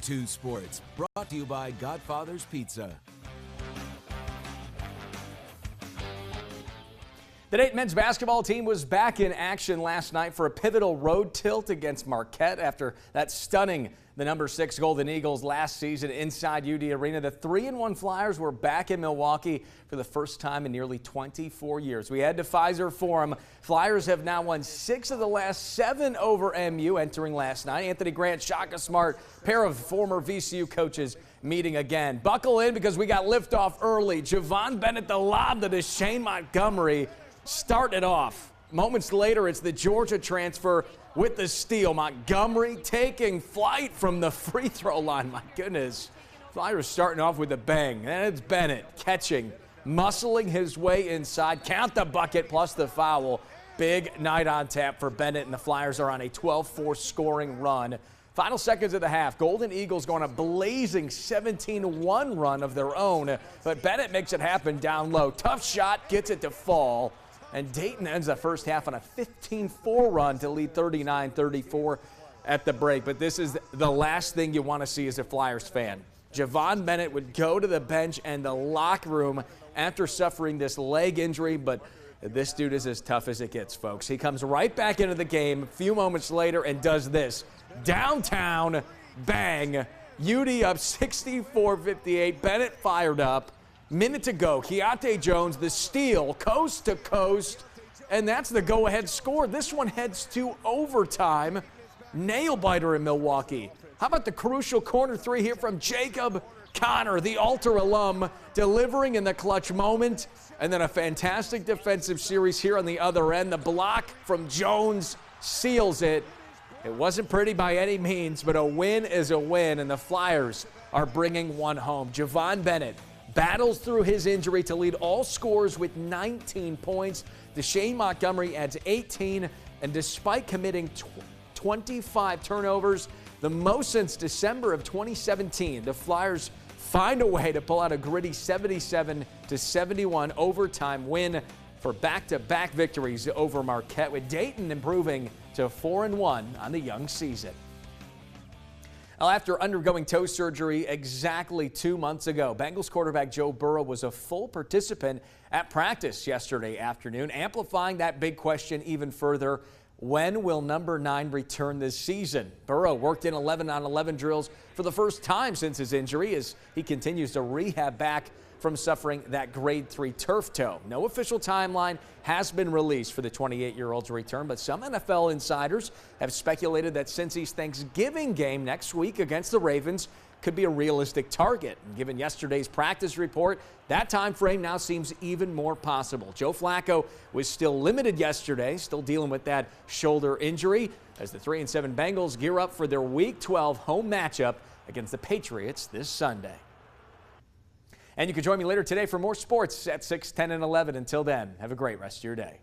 2 Sports, brought to you by Godfather's Pizza. The Dayton men's basketball team was back in action last night for a pivotal road tilt against Marquette after that stunning the number 6 Golden Eagles last season inside UD Arena. The 3-1 Flyers were back in Milwaukee for the first time in nearly 24 years. We head to Pfizer Forum. Flyers have now won 6 of the last 7 over MU entering last night. Anthony Grant, Shaka Smart, pair of former VCU coaches meeting again. Buckle in because we got liftoff early. Javon Bennett, the lob to Shane Montgomery. Start it off. Moments later, it's the Georgia transfer with the steal. Montgomery taking flight from the free throw line. My goodness. Flyers starting off with a bang. And it's Bennett catching, muscling his way inside. Count the bucket plus the foul. Big night on tap for Bennett, and the Flyers are on a 12-4 scoring run. Final seconds of the half, Golden Eagles go on a blazing 17-1 run of their own, but Bennett makes it happen down low. Tough shot, gets it to fall. And Dayton ends the first half on a 15-4 run to lead 39-34 at the break. But this is the last thing you want to see as a Flyers fan. Javon Bennett would go to the bench and the locker room after suffering this leg injury, but this dude is as tough as it gets, folks. He comes right back into the game a few moments later and does this. Downtown, bang. UD up 64-58. Bennett fired up. Minute to go. Keontae Jones, the steal, coast to coast, and that's the go-ahead score. This one heads to overtime. Nail-biter in Milwaukee. How about the crucial corner three here from Jacob Connor, the Alter alum, delivering in the clutch moment, and then a fantastic defensive series here on the other end. The block from Jones seals it. It wasn't pretty by any means, but a win is a win, and the Flyers are bringing one home. Javon Bennett battles through his injury to lead all scorers with 19 points. Shane Montgomery adds 18, and despite committing 25 turnovers, the most since December of 2017, the Flyers find a way to pull out a gritty 77-71 overtime win for back-to-back victories over Marquette, with Dayton improving to 4-1 on the young season. Well, after undergoing toe surgery exactly 2 months ago, Bengals quarterback Joe Burrow was a full participant at practice yesterday afternoon, amplifying that big question even further. When will number 9 return this season? Burrow worked in 11-on-11 drills for the first time since his injury as he continues to rehab back from suffering that grade 3 turf toe. No official timeline has been released for the 28-year-old's return, but some NFL insiders have speculated that Cincy's Thanksgiving game next week against the Ravens could be a realistic target. And given yesterday's practice report, that time frame now seems even more possible. Joe Flacco was still limited yesterday, still dealing with that shoulder injury, as the 3-7 Bengals gear up for their Week 12 home matchup against the Patriots this Sunday. And you can join me later today for more sports at 6, 10, and 11. Until then, have a great rest of your day.